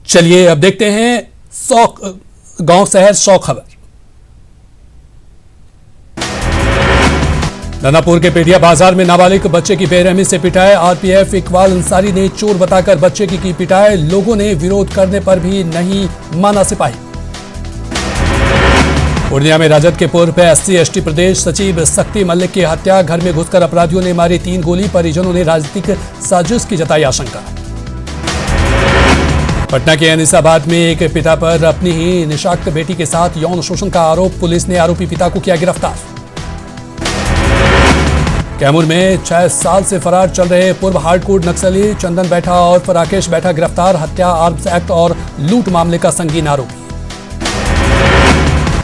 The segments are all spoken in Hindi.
चलिए अब देखते हैं 100 गांव शहर 100 खबर। दानापुर के पेटिया बाजार में नाबालिग बच्चे की बेरहमी से पिटाई। आरपीएफ इकबाल अंसारी ने चोर बताकर बच्चे की पिटाई। लोगों ने विरोध करने पर भी नहीं माना सिपाही। पूर्णिया में राजद के पूर्व SC/ST प्रदेश सचिव शक्ति मल्लिक की हत्या। घर में घुसकर अपराधियों ने मारी 3 गोली। परिजनों ने राजनीतिक साजिश की जताई आशंका। पटना के अनीसाबाद में एक पिता पर अपनी ही निशाक्त बेटी के साथ यौन शोषण का आरोप। पुलिस ने आरोपी पिता को किया गिरफ्तार। कैमूर में 6 साल से फरार चल रहे पूर्व हार्डकोर नक्सली चंदन बैठा और राकेश बैठा गिरफ्तार। हत्या, आर्म्स एक्ट और लूट मामले का संगीन आरोपी।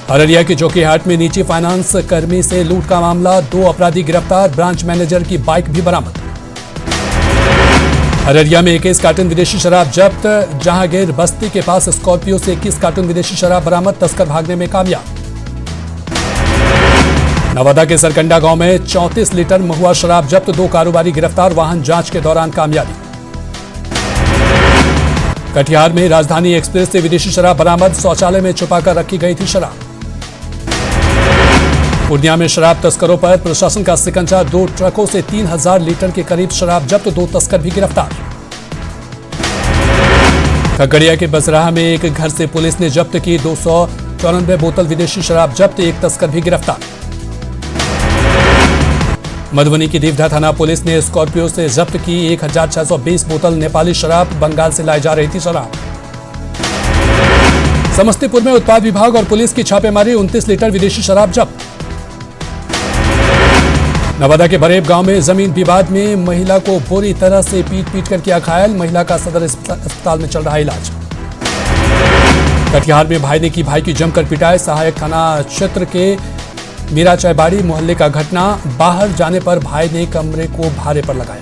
अररिया के जोकीहाट में निजी फाइनेंस कर्मी से लूट का मामला। 2 अपराधी गिरफ्तार। ब्रांच मैनेजर की बाइक भी बरामद। अररिया में 21 कार्टन विदेशी शराब जब्त। जहांगीर बस्ती के पास स्कॉर्पियो से 21 कार्टन विदेशी शराब बरामद। तस्कर भागने में कामयाब। नवादा के सरकंडा गांव में 34 लीटर महुआ शराब जब्त। 2 कारोबारी गिरफ्तार। वाहन जांच के दौरान कामयाबी। कटिहार में राजधानी एक्सप्रेस से विदेशी शराब बरामद। शौचालय में छुपाकर रखी गई थी शराब। पूर्णिया में शराब तस्करों पर प्रशासन का शिकंजा। 2 ट्रकों से 3000 लीटर के करीब शराब जब्त। 2 तस्कर भी गिरफ्तार। खगड़िया के बसराहा में एक घर से पुलिस ने जब्त की 294 बोतल विदेशी शराब जब्त। 1 तस्कर भी गिरफ्तार। मधुबनी की दीवधा थाना पुलिस ने स्कॉर्पियो से जब्त की 1620 बोतल नेपाली शराब। बंगाल से लाई जा रही थी शराब। समस्तीपुर में उत्पाद विभाग और पुलिस की छापेमारी। 29 लीटर विदेशी शराब जब्त। नवादा के बरेब गांव में जमीन विवाद में महिला को बुरी तरह से पीट कर किया घायल। महिला का सदर अस्पताल में चल रहा इलाज। कटिहार में भाई ने की भाई की जमकर पिटाई। सहायक थाना क्षेत्र के मीरा चायबाड़ी मोहल्ले का घटना। बाहर जाने पर भाई ने कमरे को भारे पर लगाया।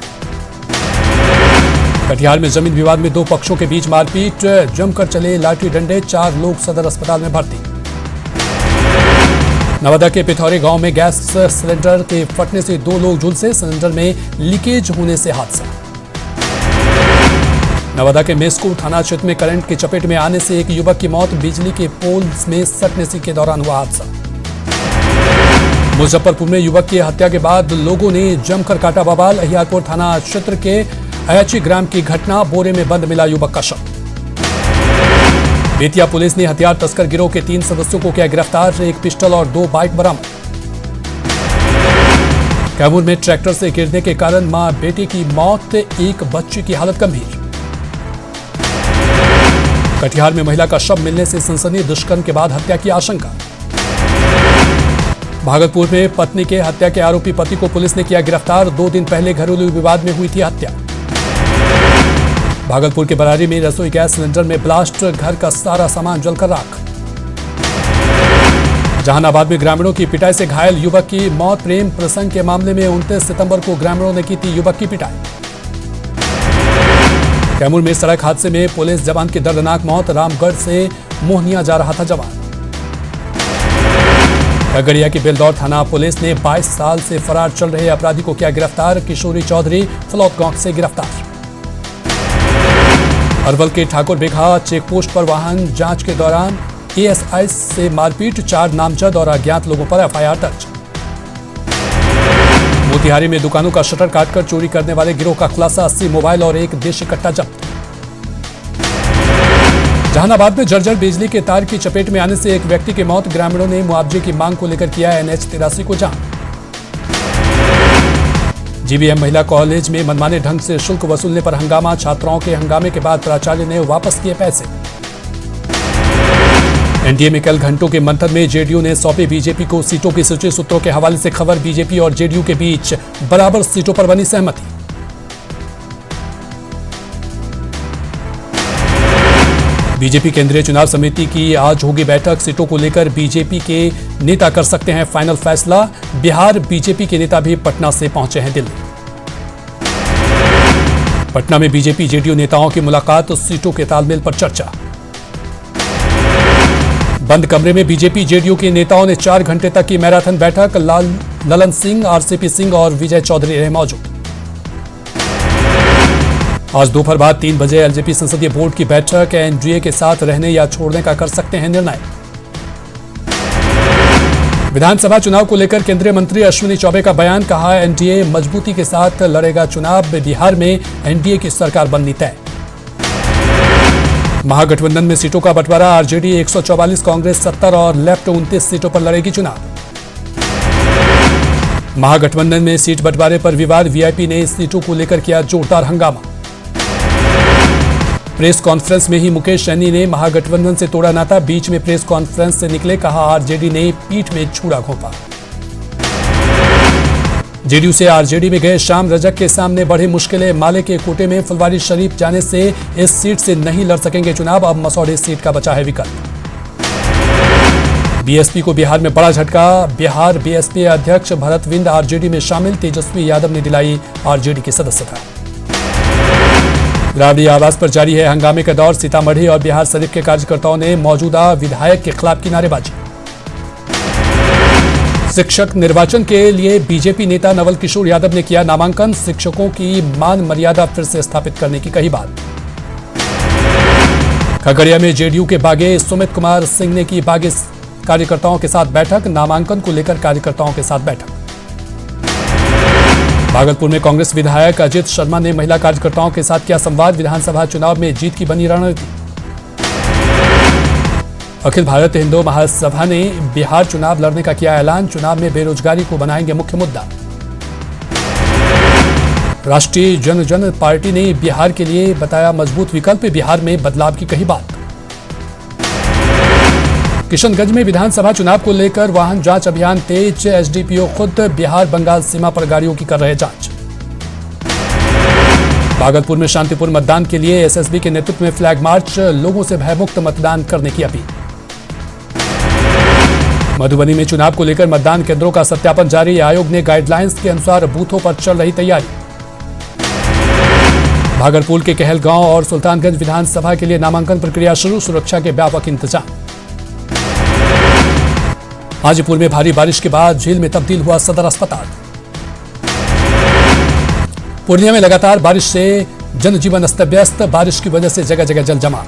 कटिहार में जमीन विवाद में 2 पक्षों के बीच मारपीट। जमकर चले लाठी डंडे। 4 लोग सदर अस्पताल में भर्ती। नवादा के पिथौरे गांव में गैस सिलेंडर के फटने से 2 लोग झुलसे। सिलेंडर में लीकेज होने से हादसा। नवादा के मेस्को थाना क्षेत्र में करंट की चपेट में आने से एक युवक की मौत। बिजली के पोल में सटने के दौरान हुआ हादसा। मुजफ्फरपुर में युवक की हत्या के बाद लोगों ने जमकर काटा बवाल। अहियारपुर थाना क्षेत्र के अयाची ग्राम की घटना। बोरे में बंद मिला युवक का शव। बेतिया पुलिस ने हथियार तस्कर गिरोह के 3 सदस्यों को किया गिरफ्तार। 1 पिस्टल और 2 बाइक बरामद। कैमूर में ट्रैक्टर से गिरने के कारण मां बेटे की मौत। 1 बच्चे की हालत गंभीर। कटिहार में महिला का शव मिलने से सनसनी। दुष्कर्म के बाद हत्या की आशंका। भागलपुर में पत्नी के हत्या के आरोपी पति को पुलिस ने किया गिरफ्तार। 2 दिन पहले घरेलू विवाद में हुई थी हत्या। भागलपुर के बरारी में रसोई गैस सिलेंडर में ब्लास्ट। घर का सारा सामान जलकर राख। जहानाबाद में ग्रामीणों की पिटाई से घायल युवक की मौत। प्रेम प्रसंग के मामले में 29 सितंबर को ग्रामीणों ने की थी युवक की पिटाई। कैमूर में सड़क हादसे में पुलिस जवान की दर्दनाक मौत। रामगढ़ से मोहनिया जा रहा था जवान। खगड़िया की बेलदौर थाना पुलिस ने 22 साल से फरार चल रहे अपराधी को किया गिरफ्तार। किशोरी चौधरी फलौत गांव से गिरफ्तार। अरवल के ठाकुर बिघा चेक पोस्ट पर वाहन जांच के दौरान ASI से मारपीट। 4 नामजद और अज्ञात लोगों पर FIR दर्ज। मोतिहारी में दुकानों का शटर काटकर चोरी करने वाले गिरोह का खुलासा। 80 मोबाइल और 1 देशी कट्टा जब्त। जहानाबाद में जर्जर बिजली के तार की चपेट में आने से एक व्यक्ति की मौत। ग्रामीणों ने मुआवजे की मांग को लेकर किया NH 83 को जाम। GBM महिला कॉलेज में मनमाने ढंग से शुल्क वसूलने पर हंगामा। छात्राओं के हंगामे के बाद प्राचार्य ने वापस किए पैसे। NDA में कल घंटों के मंथन में JDU ने सौंपी बीजेपी को सीटों की सूची। सूत्रों के हवाले से खबर। बीजेपी और JDU के बीच बराबर सीटों पर बनी सहमति। बीजेपी केंद्रीय चुनाव समिति की आज होगी बैठक। सीटों को लेकर बीजेपी के नेता कर सकते हैं फाइनल फैसला। बिहार बीजेपी के नेता भी पटना से पहुंचे हैं दिल्ली। पटना में बीजेपी JDU नेताओं की मुलाकात। सीटों के तालमेल पर चर्चा। बंद कमरे में बीजेपी JDU के नेताओं ने 4 घंटे तक की मैराथन बैठक। ललन सिंह, RCP सिंह और विजय चौधरी रहे मौजूद। आज दोपहर बाद 3 बजे एलजेपी संसदीय बोर्ड की बैठक। एनडीए के साथ रहने या छोड़ने का कर सकते हैं निर्णय। विधानसभा चुनाव को लेकर केंद्रीय मंत्री अश्विनी चौबे का बयान। कहा, एनडीए मजबूती के साथ लड़ेगा चुनाव। बिहार में एनडीए की सरकार बननी तय। महागठबंधन में सीटों का बंटवारा। आरजेडी 144, कांग्रेस 70 और लेफ्ट 29 सीटों पर लड़ेगी चुनाव। महागठबंधन में सीट बंटवारे पर विवाद। वीआईपी ने सीटों को लेकर किया जोरदार हंगामा। प्रेस कॉन्फ्रेंस में ही मुकेश सैनी ने महागठबंधन से तोड़ा नाता। बीच में प्रेस कॉन्फ्रेंस से निकले। कहा, आरजेडी ने पीठ में छुरा घोंपा। जेडीयू से आरजेडी में गए शाम रजक के सामने बढ़ी मुश्किलें। माले के कोटे में फुलवारी शरीफ जाने से इस सीट से नहीं लड़ सकेंगे चुनाव। अब मसौढ़ी सीट का बचा है विकल्प। बीएसपी को बिहार में बड़ा झटका। बिहार बीएसपी अध्यक्ष भरत विंद आरजेडी में शामिल। तेजस्वी यादव ने दिलाई आरजेडी की सदस्यता। राबड़ी आवास पर जारी है हंगामे का दौर। सीतामढ़ी और बिहार शरीफ के कार्यकर्ताओं ने मौजूदा विधायक के खिलाफ की नारेबाजी। शिक्षक निर्वाचन के लिए बीजेपी नेता नवल किशोर यादव ने किया नामांकन। शिक्षकों की मान मर्यादा फिर से स्थापित करने की कही बात। खगड़िया में जेडीयू के बागे सुमित कुमार सिंह ने की बागे कार्यकर्ताओं के साथ बैठक। नामांकन को लेकर कार्यकर्ताओं के साथ बैठक। भागलपुर में कांग्रेस विधायक अजित शर्मा ने महिला कार्यकर्ताओं के साथ किया संवाद। विधानसभा चुनाव में जीत की बनी रणनीति। अखिल भारत हिंदू महासभा ने बिहार चुनाव लड़ने का किया ऐलान। चुनाव में बेरोजगारी को बनाएंगे मुख्य मुद्दा। राष्ट्रीय जन पार्टी ने बिहार के लिए बताया मजबूत विकल्प। बिहार में बदलाव की कही बात। किशनगंज में विधानसभा चुनाव को लेकर वाहन जांच अभियान तेज। एसडीपीओ खुद बिहार बंगाल सीमा पर गाड़ियों की कर रहे जांच। भागलपुर में शांतिपूर्ण मतदान के लिए एसएसबी के नेतृत्व में फ्लैग मार्च। लोगों से भयमुक्त मतदान करने की अपील। मधुबनी में चुनाव को लेकर मतदान केंद्रों का सत्यापन जारी। आयोग ने गाइडलाइंस के अनुसार बूथों पर चल रही तैयारी। भागलपुर के कहलगांव और सुल्तानगंज विधानसभा के लिए नामांकन प्रक्रिया शुरू। सुरक्षा के व्यापक इंतजाम। हाजीपुर में भारी बारिश के बाद झील में तब्दील हुआ सदर अस्पताल। पूर्णिया में लगातार बारिश से जनजीवन अस्त व्यस्त। बारिश की वजह से जगह जगह जल जमाव।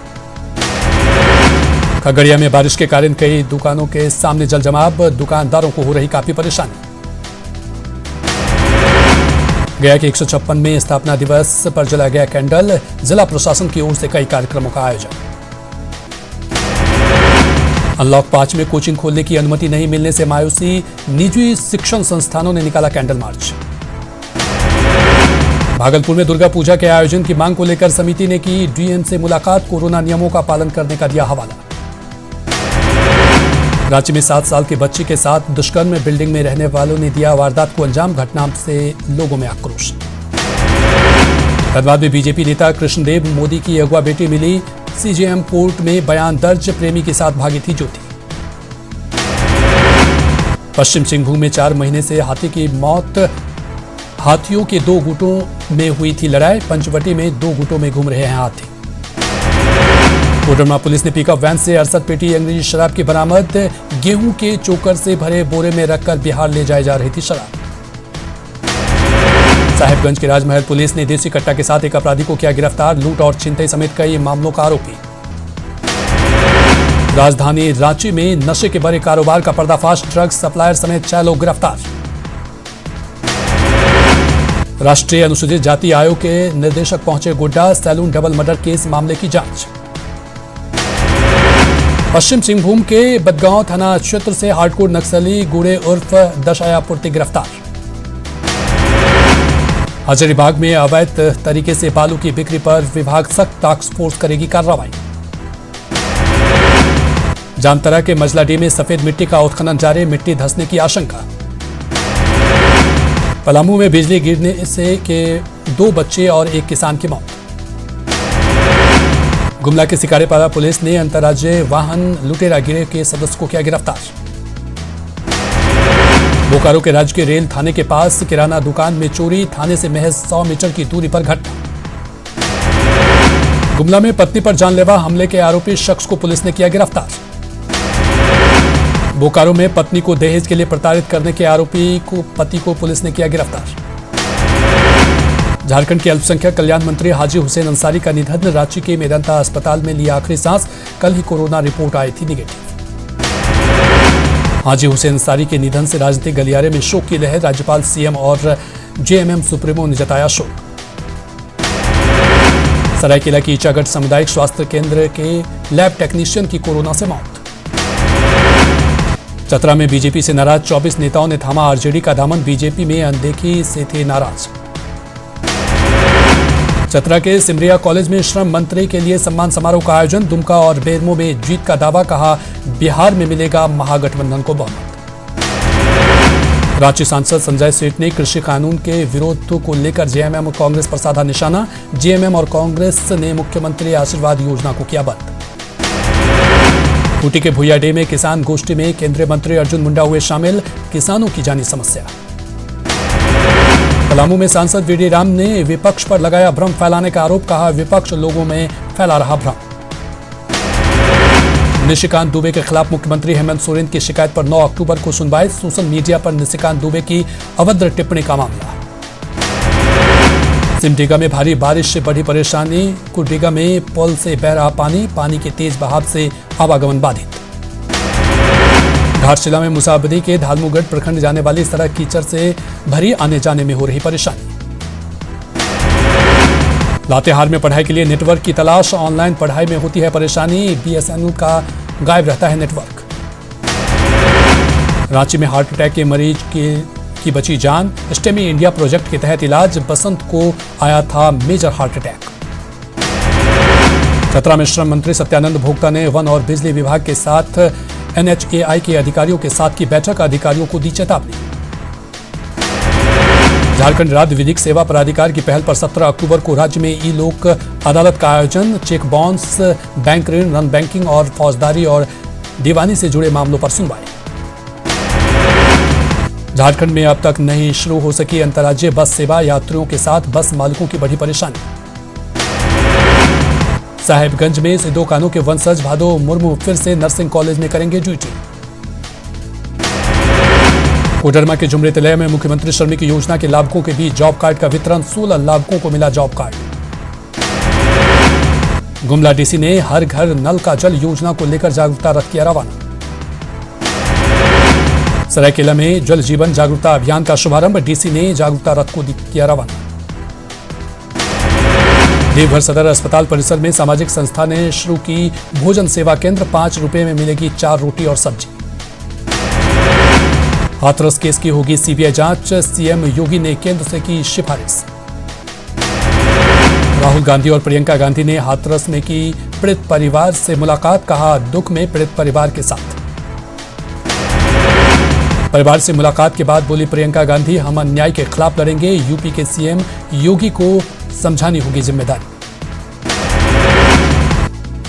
खगड़िया में बारिश के कारण कई दुकानों के सामने जल जमाव। दुकानदारों को हो रही काफी परेशानी। गया के 156 में स्थापना दिवस पर जला गया कैंडल। जिला प्रशासन की ओर से कई कार्यक्रमों का आयोजन। अनलॉक 5 में कोचिंग खोलने की अनुमति नहीं मिलने से मायूसी। निजी शिक्षण संस्थानों ने निकाला कैंडल मार्च। भागलपुर में दुर्गा पूजा के आयोजन की मांग को लेकर समिति ने की डीएम से मुलाकात। कोरोना नियमों का पालन करने का दिया हवाला। रांची में 7 साल की बच्ची के साथ दुष्कर्म में बिल्डिंग में रहने वालों ने दिया वारदात को अंजाम। घटना से लोगों में आक्रोश। धनबाद में बीजेपी नेता कृष्णदेव मोदी की अगवा बेटी मिली। सीजेएम कोर्ट में बयान दर्ज। प्रेमी के साथ भागी थी ज्योति। पश्चिम सिंहभूम में 4 महीने से हाथी की मौत। हाथियों के 2 गुटों में हुई थी लड़ाई। पंचवटी में 2 गुटों में घूम रहे हैं हाथी। कोडरमा पुलिस ने पिकअप वैन से 68 पेटी अंग्रेजी शराब की बरामद। गेहूं के चोकर से भरे बोरे में रखकर बिहार ले जाई जा रही थी शराब। साहिबगंज के राजमहल पुलिस ने देसी कट्टा के साथ एक अपराधी को किया गिरफ्तार। लूट और छिनतई समेत कई मामलों का आरोपी। राजधानी रांची में नशे के बड़े कारोबार का पर्दाफाश। ड्रग्स सप्लायर समेत 6 लोग गिरफ्तार। राष्ट्रीय अनुसूचित जाति आयोग के निर्देशक पहुंचे Godda. Saloon double murder case मामले की जांच। पश्चिम सिंहभूम के बदगांव थाना क्षेत्र से हार्डकोर नक्सली गुड़े उर्फ दशायापूर्ति गिरफ्तार। हजारीबाग में अवैध तरीके से बालू की बिक्री पर विभाग सख्त टास्क फोर्स करेगी कार्रवाई। जामतरा के मजलाडी में सफेद मिट्टी का उत्खनन जारी। मिट्टी धंसने की आशंका। पलामू में बिजली गिरने से के 2 बच्चे और 1 किसान की मौत। गुमला के सिकारेपाड़ा पुलिस ने अंतर्राज्यीय वाहन लुटेरा गिरोह के सदस्य को किया गिरफ्तार। बोकारो के राजकीय रेल थाने के पास किराना दुकान में चोरी। थाने से महज 100 मीटर की दूरी पर घटना। गुमला में पत्नी पर जानलेवा हमले के आरोपी शख्स को पुलिस ने किया गिरफ्तार। बोकारो में पत्नी को दहेज के लिए प्रताड़ित करने के आरोपी को पति को पुलिस ने किया गिरफ्तार। झारखंड के अल्पसंख्यक कल्याण मंत्री हाजी हुसैन अंसारी का निधन। रांची के मेदांता अस्पताल में लिया आखिरी सांस। कल ही कोरोना रिपोर्ट आई थी निगेटिव। हाजी हुसैन अंसारी के निधन से राजनीतिक गलियारे में शोक की लहर। राज्यपाल, सीएम और जेएमएम सुप्रीमो ने जताया शोक। सरायकेला की ईचागढ़ सामुदायिक स्वास्थ्य केंद्र के लैब टेक्नीशियन की कोरोना से मौत। चतरा में बीजेपी से नाराज 24 नेताओं ने थामा आरजेडी का दामन। बीजेपी में अनदेखी से थे नाराज। चतरा के सिमरिया कॉलेज में श्रम मंत्री के लिए सम्मान समारोह का आयोजन। दुमका और बेरमो में जीत का दावा। कहा, बिहार में मिलेगा महागठबंधन को बहुमत। रांची सांसद संजय सेठ ने कृषि कानून के विरोध को लेकर जेएमएम और कांग्रेस पर साधा निशाना। जेएमएम और कांग्रेस ने मुख्यमंत्री आशीर्वाद योजना को किया बंद। खूंटी के भुइयाडीह में किसान गोष्ठी में केंद्रीय मंत्री अर्जुन मुंडा हुए शामिल। किसानों की जानी समस्या। पलामू में सांसद वीडी राम ने विपक्ष पर लगाया भ्रम फैलाने का आरोप। कहा, विपक्ष लोगों में फैला रहा भ्रम। निशिकांत दुबे के खिलाफ मुख्यमंत्री हेमंत सोरेन की शिकायत पर 9 अक्टूबर को सुनवाई। सोशल मीडिया पर निशिकांत दुबे की अभद्र टिप्पणी का मामला। सिमडेगा में भारी बारिश से बढ़ी परेशानी। कुरडेगा में पुल से बह रहा पानी के तेज बहाव से आवागमन बाधित। घाटशिला में मुसाबरी के धालमुगढ़ प्रखंड जाने वाली सड़क कीचड़ से भरी, आने जाने में हो रही परेशानी। लातेहार में पढ़ाई के लिए नेटवर्क की तलाश। ऑनलाइन पढ़ाई में होती है परेशानी। बीएसएनएल का गायब रहता है नेटवर्क। रांची में हार्ट अटैक के मरीज की बची जान। स्टेमी इंडिया प्रोजेक्ट के तहत इलाज। बसंत को आया था मेजर हार्ट अटैक। चतरा में श्रम मंत्री सत्यानंद भोक्ता ने वन और बिजली विभाग के साथ एनएचएआई के अधिकारियों के साथ की बैठक। अधिकारियों को दी चेतावनी। झारखंड राज्य विधिक सेवा प्राधिकार की पहल पर 17 अक्टूबर को राज्य में ई लोक अदालत का आयोजन। चेक बाउंस, बैंक ऋण, नॉन बैंकिंग और फौजदारी और दीवानी से जुड़े मामलों पर सुनवाई। झारखंड में अब तक नहीं शुरू हो सकी अंतर्राज्यीय बस सेवा। यात्रियों के साथ बस मालिकों की बढ़ी परेशानी। साहेबगंज में सिद्धो कान्हू के वंशज भादो मुर्मू फिर से नर्सिंग कॉलेज में करेंगे ड्यूटी। कोडरमा के जुमरे तलैया में मुख्यमंत्री श्रमिक योजना के लाभुकों के बीच जॉब कार्ड का वितरण। 16 लाभुकों को मिला जॉब कार्ड। गुमला डीसी ने हर घर नल का जल योजना को लेकर जागरूकता रथ किया रवाना। सरायकेला में जल जीवन जागरूकता अभियान का शुभारंभ। डीसी ने जागरूकता रथ को किया रवाना। देवघर सदर अस्पताल परिसर में सामाजिक संस्था ने शुरू की भोजन सेवा केंद्र। 5 रुपए में मिलेगी 4 रोटी और सब्जी। हाथरस केस की होगी सीबीआई जांच। सीएम योगी ने केंद्र से की सिफारिश। राहुल गांधी और प्रियंका गांधी ने हाथरस में की पीड़ित परिवार से मुलाकात। कहा, दुख में पीड़ित परिवार के साथ। परिवार से मुलाकात के बाद बोली प्रियंका गांधी, हम अन्याय के खिलाफ लड़ेंगे। यूपी के सीएम योगी को समझानी होगी जिम्मेदारी।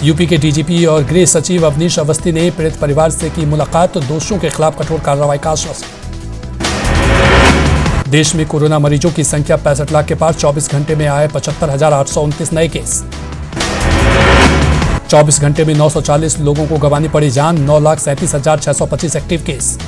यूपी के डीजीपी और गृह सचिव अवनीश अवस्थी ने पीड़ित परिवार से की मुलाकात। दोषियों के खिलाफ कठोर कार्रवाई का आश्वासन। देश में कोरोना मरीजों की संख्या 65 लाख के पार। 24 घंटे में आए 75,829 नए केस। 24 घंटे में 940 लोगों को गंवानी पड़ी जान। 9,37,625 एक्टिव केस।